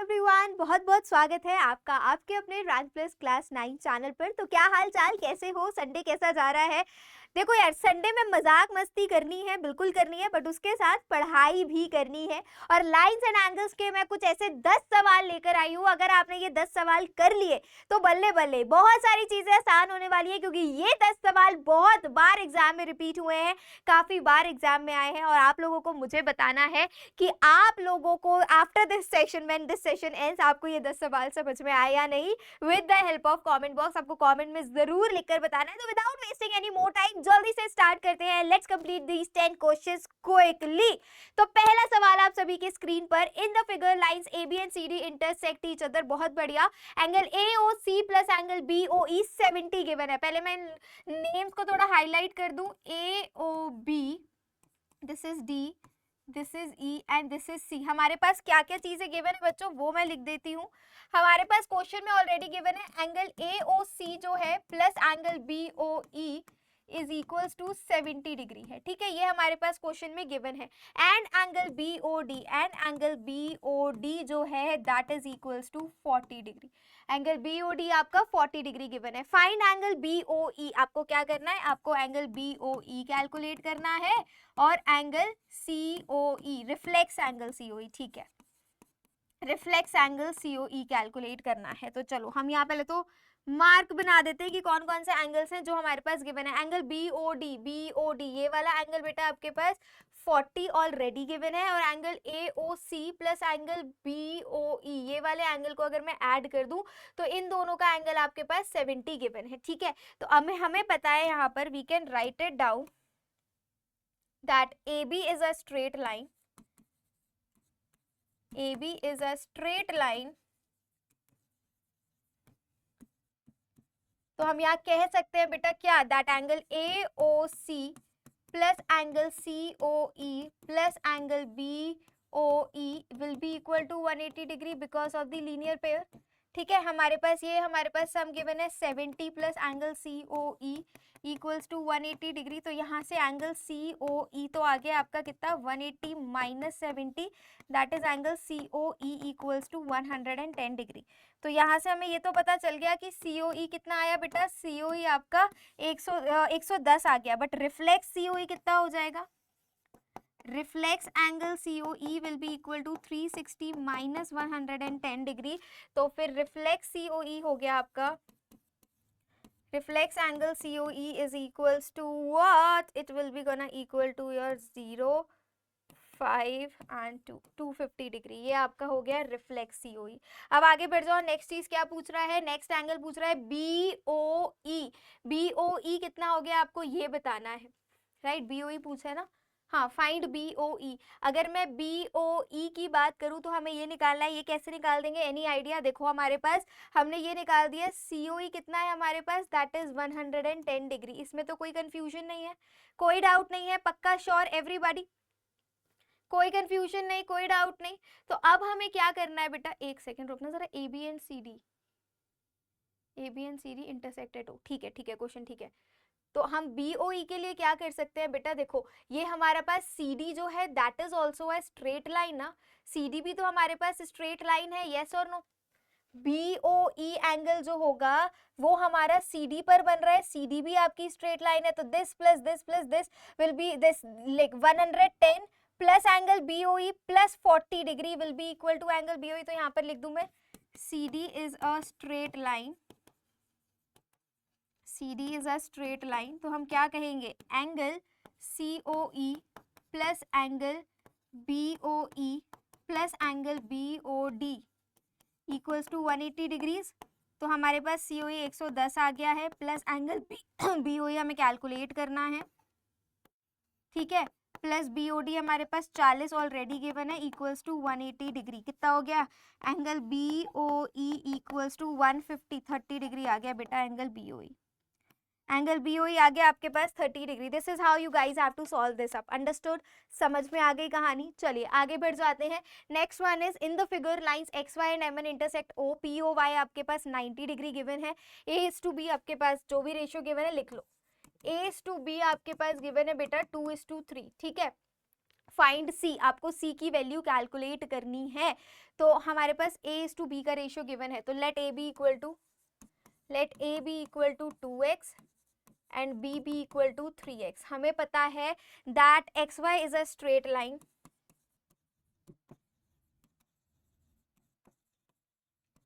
Everyone, बहुत बहुत स्वागत है आपका आपके अपने रैंक प्लस क्लास 9 चैनल पर। तो क्या हाल चाल, कैसे हो, संडे कैसा जा रहा है? देखो यार, संडे में मजाक मस्ती करनी है, बिल्कुल करनी है, बट उसके साथ पढ़ाई भी करनी है। और लाइंस एंड एंगल्स के मैं कुछ ऐसे 10 सवाल लेकर आई हूँ। अगर आपने ये 10 सवाल कर लिए तो बल्ले बल्ले बहुत सारी चीजें आसान होने वाली है, क्योंकि ये 10 सवाल बहुत बार एग्जाम में रिपीट हुए हैं, काफी बार एग्जाम में आए हैं। और आप लोगों को मुझे बताना है कि आप लोगों को after this session, when this session ends, आपको ये 10 सवाल समझ में आए या नहीं। With the help of comment box आपको कमेंट में जरूर लिखकर बताना है। तो without wasting any more time जल्दी से स्टार्ट करते हैं। Let's complete these 10 questions quickly. तो पहला सवाल आप सभी के स्क्रीन पर, in the figure lines A B and C D intersect each other. बहुत बढ़िया। Angle A O C plus angle B O E 70 given है। पहले मैं नेम्स को थोड़ा हाईलाइट कर दूं। A O B, this is D, this is E and this is C. हमारे पास क्या क्या चीजें गिवन है बच्चों, वो मैं लिख देती हूँ। हमारे पास क्वेश्चन में ऑलरेडी गिवन है एंगल ए ओ सी जो है plus angle B O E is equals to 70 degree है। ठीक है, ये हमारे पास क्वेश्चन में गिवन है। And angle B O D, and angle B O D जो है that is equals to 40 degree. Angle B O D आपका 40 डिग्री गिवन है। Find angle B O E, आपको क्या करना है, आपको एंगल बी ओ ई कैलकुलेट करना है। और एंगल सी ओ ई, रिफ्लेक्स एंगल सी ओ ई, ठीक है, रिफ्लेक्स एंगल सी ओ ई कैलकुलेट करना है। तो चलो हम यहाँ पहले तो मार्क बना देते हैं कि कौन कौन से एंगल्स हैं जो हमारे पास गिवन है। एंगल बी ओ डी, ये वाला एंगल बेटा आपके पास 40 ऑलरेडी गिवन है। और angle A O C plus angle B O E, ये वाले एंगल को अगर मैं ऐड कर दूं तो इन दोनों का एंगल आपके पास 70 गिवन है। ठीक है, तो हमें पता है यहाँ पर, we can write it down that AB is a straight line, AB is a straight line। तो हम यहाँ कह सकते हैं बेटा क्या, that angle AOC plus angle COE plus angle BOE will be equal to 180 degree because of the linear pair। ठीक है, हमारे पास सम गिवन है 70 plus angle COE equals to 180 degree. तो यहाँ से एंगल COE तो आ गया आपका कितना, 180 minus 70, that is angle COE equals to 110 degree. तो यहाँ से हमें ये तो पता चल गया कि COE कितना आया बेटा, COE आपका 110 आ गया। बट रिफ्लेक्स COE कितना हो जाएगा, reflex angle COE will be equal to 360 minus 110 degree. तो फिर रिफ्लेक्स COE हो गया आपका, reflex angle COE is equals to what? It will be gonna equal to your 0, 5 and 250 degree. ये आपका हो गया रिफ्लेक्स COE। अब आगे बढ़ जाओ, नेक्स्ट चीज क्या पूछ रहा है, नेक्स्ट एंगल पूछ रहा है BOE। BOE कितना हो गया आपको ये बताना है, राइट? BOE पूछा है ना, हाँ, फाइंड BOE। अगर मैं BOE की बात करूं तो हमें ये निकालना है। ये कैसे निकाल देंगे, एनी आइडिया? देखो हमारे पास हमने ये निकाल दिया, COE कितना है हमारे पास, दैट इज 110 डिग्री। इसमें तो कोई कंफ्यूजन नहीं है, कोई डाउट नहीं है, पक्का श्योर एवरीबॉडी, कोई कंफ्यूजन नहीं, कोई डाउट नहीं। तो अब हमें क्या करना है बेटा, एक सेकेंड रुकना जरा। AB एंड CD इंटरसेक्टेड हो, ठीक है ठीक है, क्वेश्चन ठीक है। तो हम BOE के लिए क्या कर सकते हैं बेटा, देखो ये हमारे पास CD जो है दैट इज ऑल्सो है स्ट्रेट लाइन ना, CD भी तो हमारे पास स्ट्रेट लाइन है, यस और नो? BOE एंगल जो होगा वो हमारा CD पर बन रहा है, CD भी आपकी स्ट्रेट लाइन है। तो this plus this plus this will be this, like 110 plus angle BOE plus 40 degree will be equal to angle BOE। तो यहाँ पर लिख दूं मैं, CD is a straight line, CD is a straight line। तो हम क्या कहेंगे, angle COE plus angle BOE plus angle BOD equals to 180 degrees. तो हमारे पास COE 110 आ गया है, प्लस एंगल BOE हमें कैलकुलेट करना है, ठीक है, प्लस BOD हमारे पास 40 ऑलरेडी गिवन है, इक्वल्स टू 180 डिग्री। कितना हो गया, angle BOE equals to 150, 30 degree आ गया बेटा एंगल BOE। एंगल BOE आ गया आपके पास 30 degree. This is how you guys have to solve this up, understood? समझ में आ गई कहानी? चलिए आगे बढ़ जाते हैं। Next one is, in the figure lines XY and MN intersect O, POY आपके पास 90 डिग्री गिवन है। A:B आपके पास जो भी रेशियो गिवन है लिख लो। A:B आपके पास गिवन है बेटा 2:3, ठीक है। फाइंड सी, आपको सी की वैल्यू कैलकुलेट करनी है। तो हमारे पास A:B का रेशियो गिवन है, तो let A B equal to 2x and B B equal to 3x। हमें पता है that XY is a straight line,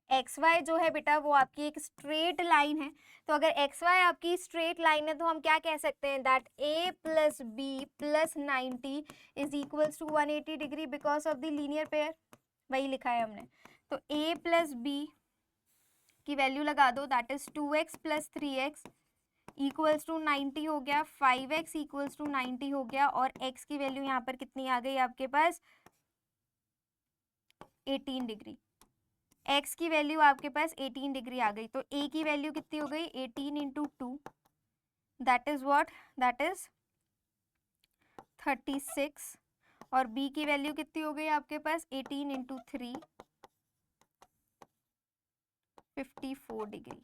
XY जो है बेटा वो आपकी एक स्ट्रेट लाइन है। तो अगर XY आपकी स्ट्रेट लाइन है तो हम क्या कह सकते हैं that A plus B plus 90 is equals to 180 degree because of the linear pair, वही लिखा है हमने। तो A प्लस बी की वैल्यू लगा दो, that is 2x plus 3x equals to 90 हो गया, 5x इक्वल्स टू 90 हो गया, और x की वैल्यू यहाँ पर कितनी आ गई आपके पास 18 डिग्री। x की वैल्यू आपके पास 18 डिग्री आ गई, तो a की वैल्यू कितनी हो गई 18 into 2, that is what, that is 36, और b की वैल्यू कितनी हो गई आपके पास 18 इंटू 3, 54 डिग्री।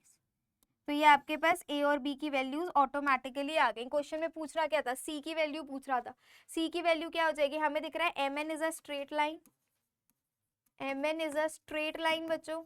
तो ये आपके पास a और b की वैल्यूज ऑटोमेटिकली आ गई। क्वेश्चन में पूछ रहा क्या था, c की वैल्यू पूछ रहा था। c की वैल्यू क्या हो जाएगी, हमें दिख रहा है mn is a straight line, mn is a straight line बच्चों।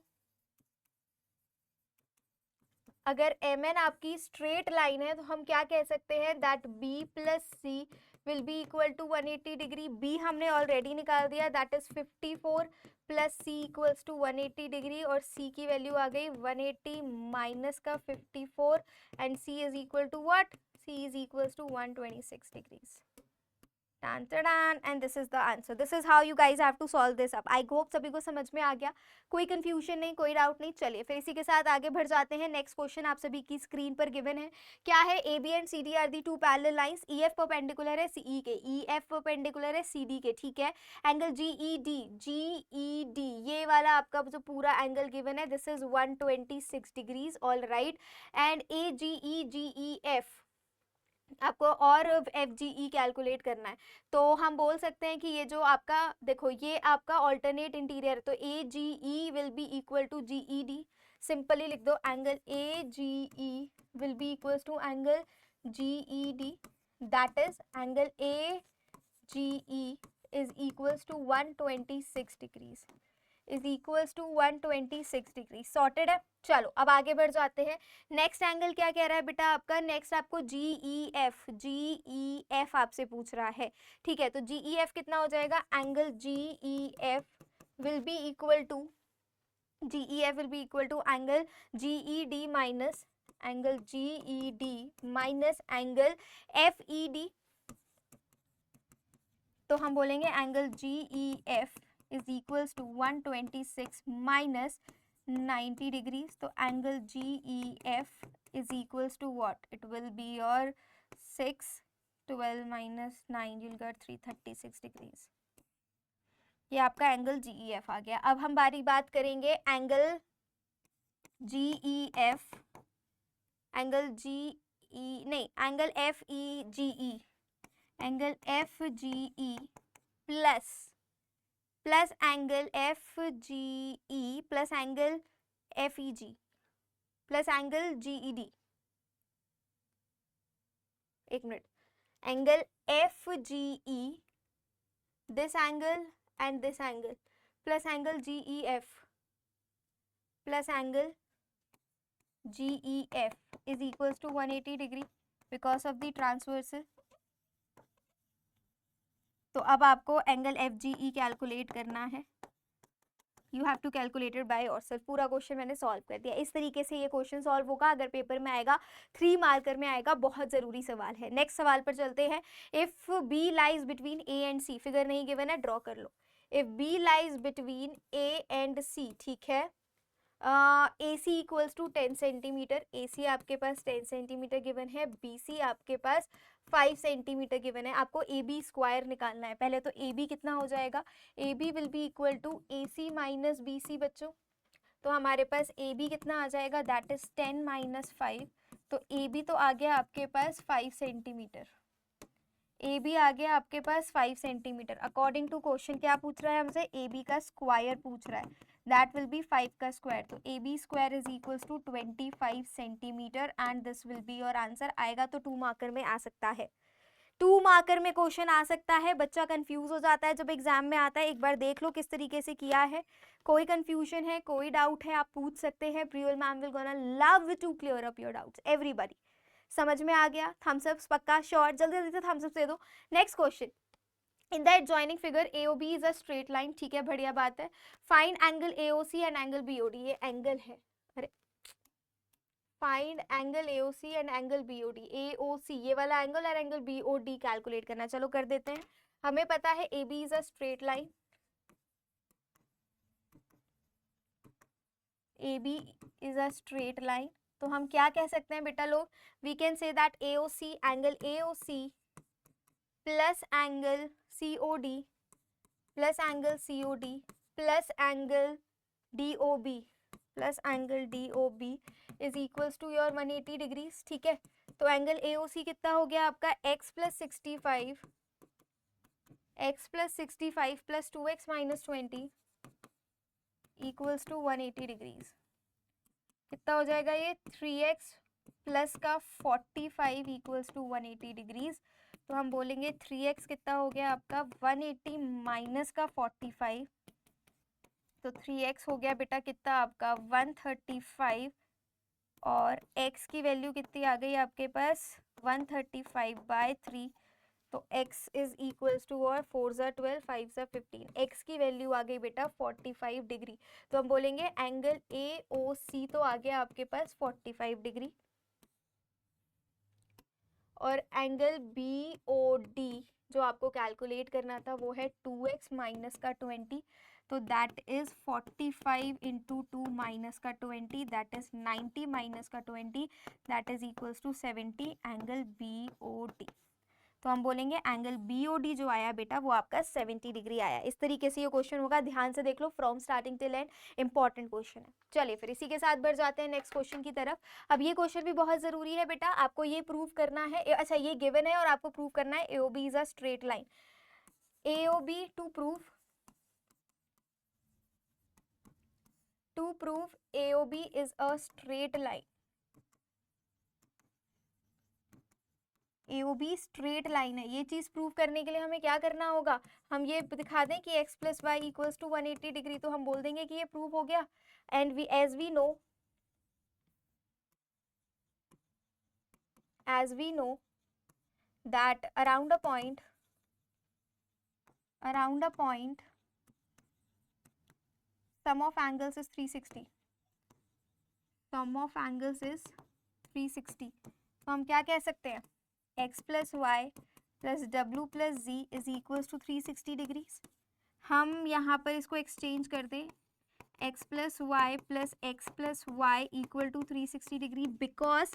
अगर mn आपकी स्ट्रेट लाइन है तो हम क्या कह सकते हैं that b plus C will be equal to 180 degree. b हमने ऑलरेडी निकाल दिया, that is 54 plus C equals to 180 degree, और c की वैल्यू आ गई 180 माइनस का 54 and c is equal to what, c is equals to 126 degrees. And this is the answer. This is how you guys have to solve this up. I hope सभी को समझ में आ गया, कोई कंफ्यूजन नहीं, कोई डाउट नहीं। चलिए फिर इसी के साथ आगे बढ़ जाते हैं। नेक्स्ट क्वेश्चन आप सभी की स्क्रीन पर गिवन है, क्या है, A B and C D are the two parallel lines, E F perpendicular है सीई के, ई एफ परपेंडिकुलर है सी डी के, ठीक है। एंगल जी ई डी ये वाला आपका जो पूरा एंगल गिवन है this is 126 degrees, all right. And A G E F आपको और एफ जी ई कैलकुलेट करना है। तो हम बोल सकते हैं कि ये जो आपका देखो ये आपका ऑल्टरनेट इंटीरियर, तो A G E will be equal to G E D, simply लिख दो angle A G E will be equal to angle G E D, that is angle A G E is equals to 126 degrees, is equals to 126 degree. Sorted है। चलो अब आगे बढ़ जाते हैं। Next angle क्या कह रहा है बेटा आपका, नेक्स्ट आपको जी ई एफ आपसे पूछ रहा है, ठीक है। तो जी ई एफ कितना हो जाएगा, angle G E F will be equal to angle G E D minus angle G E D minus angle F E D. तो हम बोलेंगे angle G E F is equals to 126 minus 90 degrees. तो angle GEF is equals to what? It will be your 6, 12 minus 9, you'll get 336 degrees. ये आपका angle GEF आ गया। अब हम बात करेंगे angle GEF, angle angle FEGE, angle FGE plus angle FGE plus angle FEG plus angle GED। एक minute, angle FGE this angle and this angle plus angle GEF plus angle GEF is equals to 180 degree because of the transversal. तो अब आपको angle FGE calculate करना है, you have to calculated by yourself. पूरा question मैंने solve कर दिया। इस तरीके से ये क्वेश्चन सॉल्व होगा, अगर पेपर में आएगा 3 मार्कर में आएगा, बहुत जरूरी सवाल है। नेक्स्ट सवाल पर चलते हैं। If B lies between A and C, figure नहीं गिवन है, ड्रॉ कर लो। If B lies between A and C, ठीक है, A C equals to 10 centimetre, A C आपके पास 10 सेंटीमीटर गिवन है, बी सी आपके पास 5 सेंटीमीटर गिवन है। आपको ए बी स्क्वायर निकालना है। पहले तो ए बी कितना हो जाएगा, A B will be equal to A C minus B C बच्चों। तो हमारे पास ए बी कितना आ जाएगा, दैट इज 10 माइनस 5, तो ए बी तो आ गया आपके पास 5 सेंटीमीटर, ए बी आ गया आपके पास 5 सेंटीमीटर। अकॉर्डिंग टू क्वेश्चन क्या पूछ रहा है हमसे, ए बी का स्क्वायर पूछ रहा है, दैट विल बी 5 का स्क्वायर। तो A B square is equals to 25 centimetre and this will be your answer. आएगा तो 2 मार्कर में आ सकता है, 2 मार्कर में क्वेश्चन आ सकता है, बच्चा कंफ्यूज हो जाता है जब एग्जाम में आता है। एक बार देख लो किस तरीके से किया है। कोई कंफ्यूजन है, कोई डाउट है, आप पूछ सकते हैं। Priyal ma'am will gonna love to clear up your doubts. Everybody समझ में आ गया? थम्स अप पक्का श्योर? जल्दी जल्दी से थम्स अप दे दो। Next question, in the adjoining figure AOB is a straight line. ठीक है, बढ़िया बात है। Find angle AOC and angle BOD। ये एंगल है, अरे find angle AOC and angle BOD। AOC ये वाला एंगल और एंगल BOD कैलकुलेट करना। चलो कर देते हैं। हमें पता है AB is a straight line, AB is a straight line. तो हम क्या कह सकते हैं बेटा लोग? We can say that AOC angle AOC plus angle COD plus angle COD plus angle DOB plus angle DOB is equals to your 180 degrees. ठीक है, तो एंगल AOC कितना हो गया आपका? x plus 65 plus 2x minus 20 equals to 180 degrees. कितना हो जाएगा ये? 3x प्लस का 45 इक्वल्स टू 180 डिग्रीज। तो हम बोलेंगे 3x कितना हो गया आपका? 180 माइनस का 45, तो 3x हो गया बेटा कितना आपका? 135, और x की वैल्यू कितनी आ गई आपके पास? 135/3। तो x इज इक्वल्स टू, और 4 ज़ा 12, 5 ज़ा 15, x की वैल्यू आ गई बेटा 45 डिग्री। तो हम बोलेंगे एंगल AOC तो आ गया आपके पास 45 डिग्री, और एंगल BOD जो आपको कैलकुलेट करना था वो है 2x माइनस का 20। तो दैट इज 45 इंटू 2 माइनस का 20, दैट इज 90 माइनस का 20, that is equals to 70 angle BOD। तो हम बोलेंगे एंगल BOD जो आया बेटा वो आपका 70 डिग्री आया। इस तरीके से ये क्वेश्चन होगा, ध्यान से देख लो, from starting till end, important question है। चलिए फिर इसी के साथ बढ़ जाते हैं नेक्स्ट क्वेश्चन की तरफ। अब ये क्वेश्चन भी बहुत जरूरी है बेटा, आपको ये प्रूव करना है। अच्छा, ये गिवन है और आपको प्रूव करना है AOB is a straight line. AOB to prove AOB is a straight line. AOB straight line है, ये चीज प्रूव करने के लिए हमें क्या करना होगा? हम ये दिखा दें कि x plus Y equals to 180 degree, तो हम बोल देंगे कि ये प्रूव हो गया। And we as we know that around a point sum of angles is 360, sum of angles is 360। तो हम क्या कह सकते हैं? x प्लस वाई प्लस डब्ल्यू plus G is equals to 360 degrees. हम यहाँ पर इसको एक्सचेंज कर दें, x plus y equal to 360 degree, because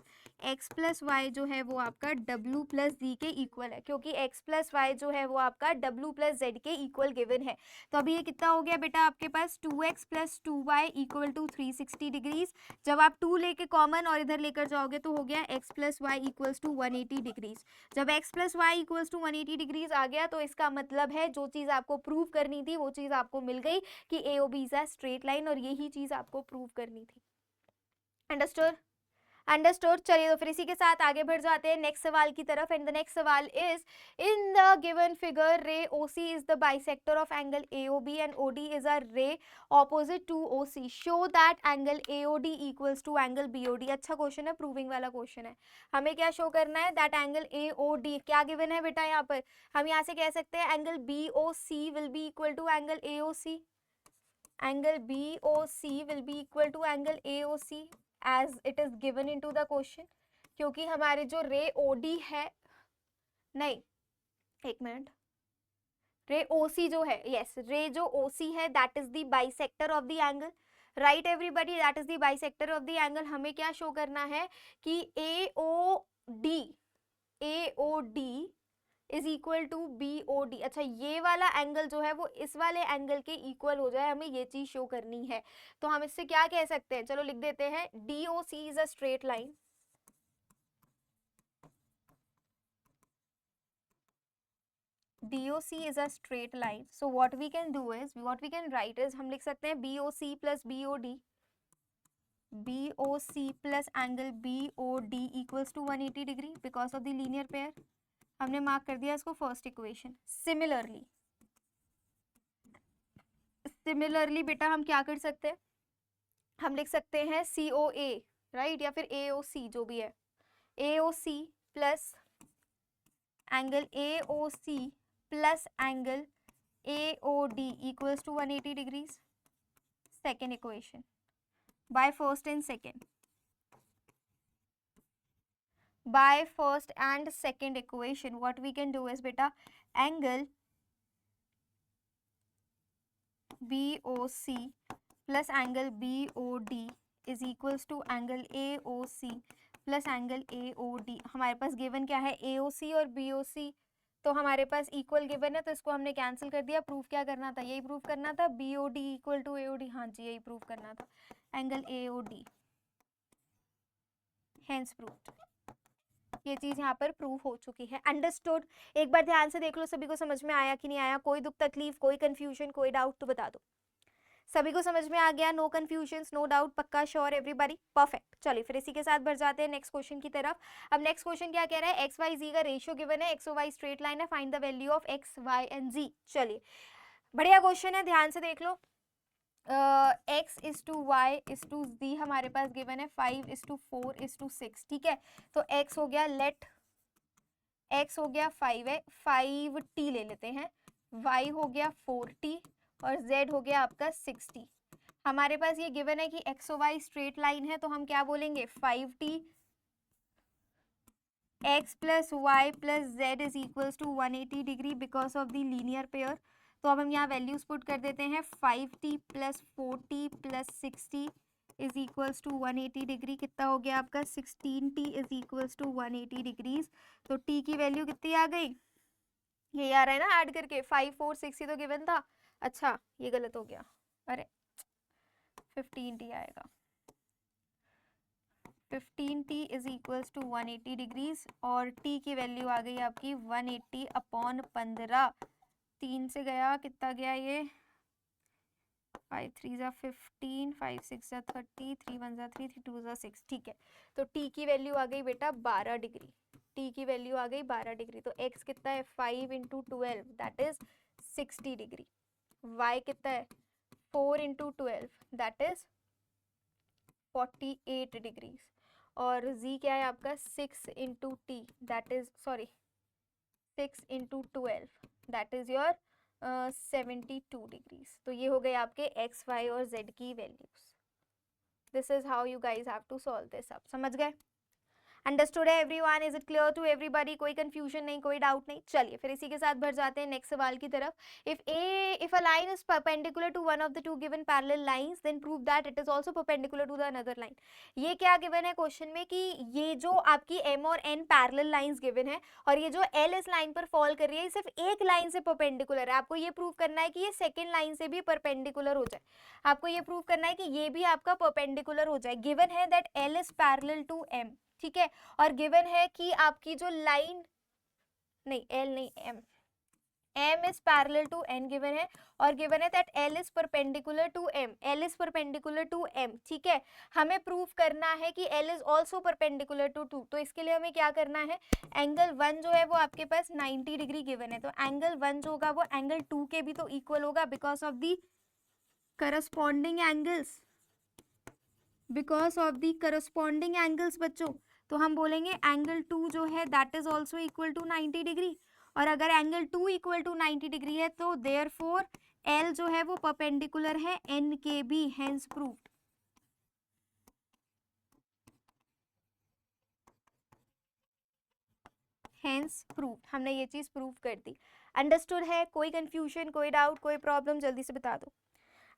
x plus y जो है वो आपका w प्लस जी के इक्वल है, क्योंकि x प्लस वाई जो है वो आपका w प्लस जेड के इक्वल गिवन है। तो अभी ये कितना हो गया बेटा आपके पास? 2x प्लस 2y इक्वल टू 360 डिग्रीज। जब आप 2 लेके कॉमन और इधर लेकर जाओगे तो हो गया x plus Y equals to 180 degrees. जब x plus Y equals to 180 degrees आ गया तो इसका मतलब है जो चीज़ आपको प्रूव करनी थी वो चीज़ आपको मिल गई कि AOB is a straight line, और यही चीज आपको प्रूव करनी थी। अंडरस्टूड? अंडरस्टूड। चलिए तो फिर इसी के साथ आगे बढ़ जाते हैं नेक्स्ट सवाल की तरफ। एंड द नेक्स्ट सवाल is, in the given figure ray OC is the bisector of angle AOB and OD is a ray opposite to OC, show that angle AOD equals to angle BOD। अच्छा question है, proving वाला question है। हमें क्या show करना है? That angle AOD क्या given है बेटा यहाँ पर? हम यहाँ से कह सकते हैं angle BOC will be equal to angle AOC, angle BOC will be equal to angle AOC as it is given into the question, क्योंकि हमारे जो रे OD है, नहीं एक मिनट, रे OC जो है, यस रे जो OC है that is the bisector of the angle, right everybody, that is the bisector of the angle. हमें क्या शो करना है कि AOD is equal to BOD। अच्छा, ये वाला एंगल जो है वो इस वाले एंगल के इक्वल हो जाए, हमें ये चीज शो करनी है। तो हम इससे क्या कह सकते हैं? चलो लिख देते हैं, DOC is a straight line, DOC is a straight line. So what we can do is, what we can write is, हम लिख सकते हैं BOC plus BOD, BOC plus angle BOD equals to 180 degree because of the linear pair, हमने mark कर दिया इसको first equation. Similarly बेटा हम क्या कर सकते हैं, हम लिख सकते हैं COA, राइट, या फिर AOC जो भी है, AOC plus angle AOC plus angle AOD equals to 180 degrees. Second equation by first and second, by first and second equation what we can do is beta angle BOC plus angle BOD is equals to angle AOC plus angle AOD। हमारे पास given क्या है, AOC और BOC, तो हमारे पास equal given है तो इसको हमने कैंसिल कर दिया। प्रूफ क्या करना था, यही प्रूफ करना था, BOD इक्वल टू AOD, हाँ जी यही प्रूफ करना था, एंगल AOD, हेंस प्रूव्ड। ये चीज यहाँ पर प्रूफ हो चुकी है। अंडरस्टूड। एक बार ध्यान से देख लो सभी को समझ में आया कि नहीं आया, कोई दुख तकलीफ, कोई कंफ्यूजन, कोई डाउट तो बता दो। सभी को समझ में आ गया, नो कंफ्यूजन, नो डाउट, पक्का, श्योर, एवरीबॉडी, परफेक्ट। चलिए फिर इसी के साथ बढ़ जाते हैं नेक्स्ट क्वेश्चन की तरफ। अब नेक्स्ट क्वेश्चन क्या कह रहा है, एक्स वाई जी का रेशियो गिवन है, एक्स और वाई स्ट्रेट लाइन है, find the value of X Y and Z. चलिए बढ़िया क्वेश्चन है, ध्यान से देख लो। x is to Y is to z हमारे पास गिवन है 5:4:6, ठीक है। तो x हो गया, लेट x हो गया 5 है, 5t ले लेते हैं, y हो गया 4t और z हो गया आपका 6t। हमारे पास ये गिवन है कि x और y स्ट्रेट लाइन है, तो हम क्या बोलेंगे, 5t x plus y plus z is equals to 180 degree because of the linear pair. तो अब हम यहाँ वैल्यूज पुट कर देते हैं, 5t plus 4t plus 6t is equals to 180 degree. कितना हो गया आपका, 16t is equals to 180 degrees. तो t की वैल्यू कितनी आ गई, ये आ रहा है ना ऐड करके, 5 4 6 ही तो गिवन था। अच्छा ये गलत हो गया, अरे 15t आएगा, 15t is equals to 180 degrees और t की वैल्यू आ गई आपकी 180 अपॉन 15। 3 से गया, कितना गया ये, 5 3 जा 15, 5 6 जा 30, 3 1 जा 3, 3 2 जा 6, ठीक है। तो t की वैल्यू आ गई बेटा 12 डिग्री, t की वैल्यू आ गई 12 डिग्री। तो x कितना है, 5 × 12 दैट इज 60 डिग्री, y कितना है, 4 × 12 दैट इज 48 डिग्रीज, और z क्या है आपका, 6 × t that is, sorry 6 × 12 that is your 72 degrees. तो ये हो गए आपके x, y और z की values. This is how you guys have to solve this. आप समझ गए, अंडरस्टूड है everyone, is it clear to everybody, कोई कंफ्यूजन नहीं, कोई डाउट नहीं। चलिए फिर इसी के साथ बढ़ जाते हैं नेक्स्ट सवाल की तरफ। If a line is perpendicular to one of the two given parallel lines then prove that it is also perpendicular to the another line. ये क्या गिवन है क्वेश्चन में कि ये जो आपकी m और n पैरेलल लाइंस गिवन है और ये जो l इस लाइन पर फॉल कर रही है, सिर्फ एक लाइन से परपेंडिकुलर है। आपको ये प्रूव करना है कि ये सेकेंड लाइन से भी परपेंडिकुलर हो जाए, आपको ये प्रूव करना है कि ये भी आपका परपेंडिकुलर हो जाए। गिवन है that l is parallel to m, ठीक है, और गिवन है कि आपकी जो लाइन, नहीं एल नहीं m, m is parallel to n given है, और गिवन है that l is perpendicular to m, l is perpendicular to m, ठीक है। हमें प्रूव करना है कि l is also perpendicular to 2, तो इसके लिए हमें क्या करना है, एंगल 1 जो है वो आपके पास 90 डिग्री गिवन है, तो एंगल 1 जो होगा वो एंगल 2 के भी तो इक्वल होगा because of the corresponding angles, because of the corresponding angles बच्चों। तो हम बोलेंगे एंगल 2 जो है that is also equal to 90 degree, और अगर एंगल 2 इक्वल टू 90 डिग्री है तो देयरफॉर L जो है वो परपेंडिकुलर है N के भी, हेंस प्रूव्ड। हेंस प्रूव्ड, हमने ये चीज प्रूव कर दी। अंडरस्टूड है, कोई कंफ्यूजन, कोई डाउट, कोई प्रॉब्लम, जल्दी से बता दो।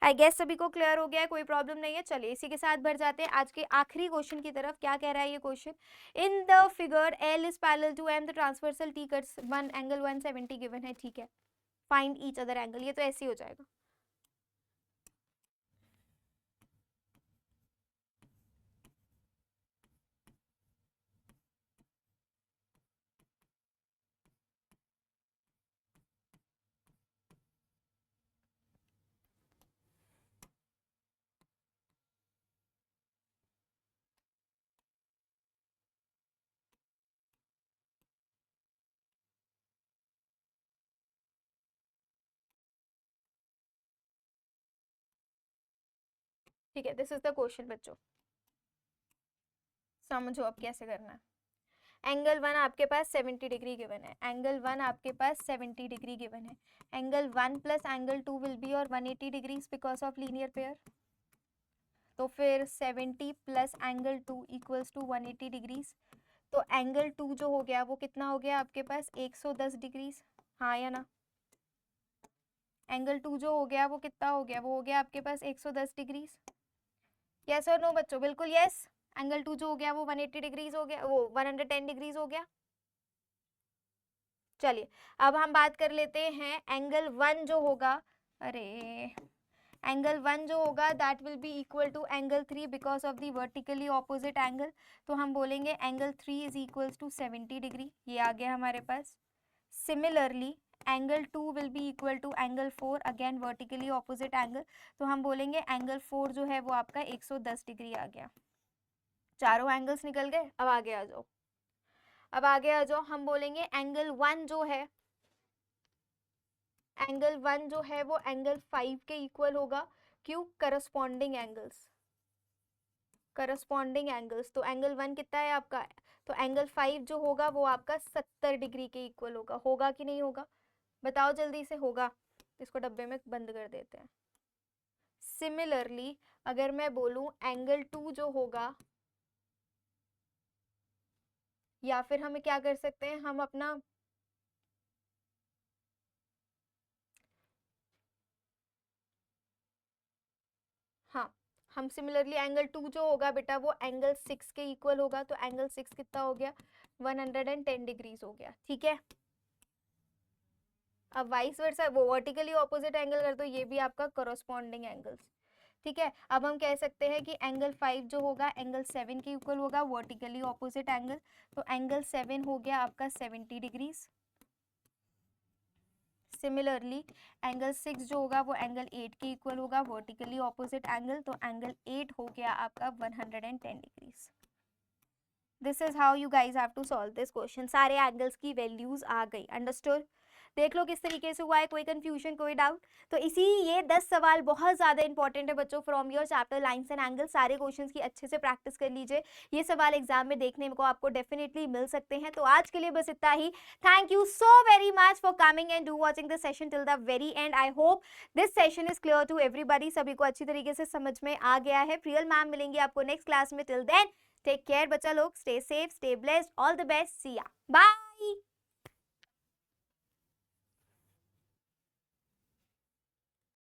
आई गेस सभी को क्लियर हो गया है, कोई प्रॉब्लम नहीं है। चलिए इसी के साथ बढ़ जाते हैं आज के आखिरी क्वेश्चन की तरफ। क्या कह रहा है ये question, in the figure L is parallel to M, the transversal T cuts one angle 170 given है, ठीक है, फाइंड ईच अदर एंगल। ये तो ऐसे ही हो जाएगा, ठीक है, दिस इज द क्वेश्चन बच्चों, समझो अब कैसे करना है। एंगल 1 आपके पास 70 डिग्री गिवन है, एंगल 1 आपके पास 70 डिग्री गिवन है, angle 1 plus angle 2 will be और 180 degrees because of linear pair. तो फिर 70 plus angle 2 equals to 180 degrees. तो एंगल 2 जो हो गया वो कितना हो गया आपके पास 110 डिग्रीज, हाँ या ना। एंगल 2 जो हो गया वो कितना हो गया, वो हो गया आपके पास 110 डिग्रीज। यस और नो बच्चों, बिल्कुल यस। एंगल 2 जो हो गया वो 180 डिग्रीज हो गया, वो 110 डिग्रीज हो गया। चलिए अब हम बात कर लेते हैं एंगल 1 जो होगा, अरे एंगल 1 जो होगा that will be equal to angle 3 because of the vertically opposite angle. तो हम बोलेंगे angle 3 is equals to 70 degree, ये आ गया हमारे पास। Similarly angle 2 will be equal to angle 4, again vertically opposite angle. तो हम बोलेंगे एंगल 4 जो है वो आपका 110 डिग्री आ गया। चारों एंगल्स निकल गए। अब आगे आ जाओ, अब आगे आ जाओ, हम बोलेंगे एंगल 1 जो है, एंगल 1 जो है वो एंगल 5 के इक्वल होगा। क्यों? Corresponding angles, corresponding angles. तो एंगल 1 कितना है आपका, तो एंगल 5 जो होगा वो आपका 70 डिग्री के इक्वल होगा। होगा कि नहीं होगा, बताओ जल्दी से। होगा, इसको डब्बे में बंद कर देते हैं। सिमिलरली अगर मैं बोलूं एंगल 2 जो होगा, या फिर हमें क्या कर सकते हैं, हम अपना हाँ, हम सिमिलरली एंगल 2 जो होगा बेटा वो एंगल 6 के इक्वल होगा। तो एंगल 6 कितना हो गया, 110 डिग्रीज हो गया। ठीक है, अब वाइस वर्सा वो वर्टिकली ऑपोजिट एंगल कर दो, ये भी आपका करस्पॉन्डिंग एंगल्स। ठीक है, अब हम कह सकते हैं कि एंगल 5 जो होगा एंगल 7 के इक्वल होगा, वर्टिकली ऑपोजिट एंगल। तो एंगल 7 हो गया आपका 70 डिग्रीज। सिमिलरली एंगल 6 जो होगा वो एंगल 8 के इक्वल होगा, वर्टिकली ऑपोजिट एंगल। तो एंगल 8 हो गया आपका 110 degrees. This is how you guys have to solve this question. सारे एंगल्स की वैल्यूज आ गई, अंडरस्टूड। देख लो किस तरीके से हुआ है, कोई कंफ्यूजन, कोई डाउट। तो इसी ये 10 सवाल बहुत ज़्यादा इंपॉर्टेंट है बच्चों from your chapter lines and angles. सारे क्वेश्चंस की अच्छे से प्रैक्टिस कर लीजिए, ये सवाल एग्जाम में देखने को आपको डेफिनेटली मिल सकते हैं। तो आज के लिए बस इतना ही। Thank you so very much for coming and do watching this session till the very end. I hope this session is clear to everybody, सभी को अच्छी तरीके से समझ में आ गया है। प्रियल मैम मिलेंगी आपको नेक्स्ट क्लास में। टिल देन टेक केयर बच्चा लोग, stay safe, stay blessed, all the best, see ya, bye.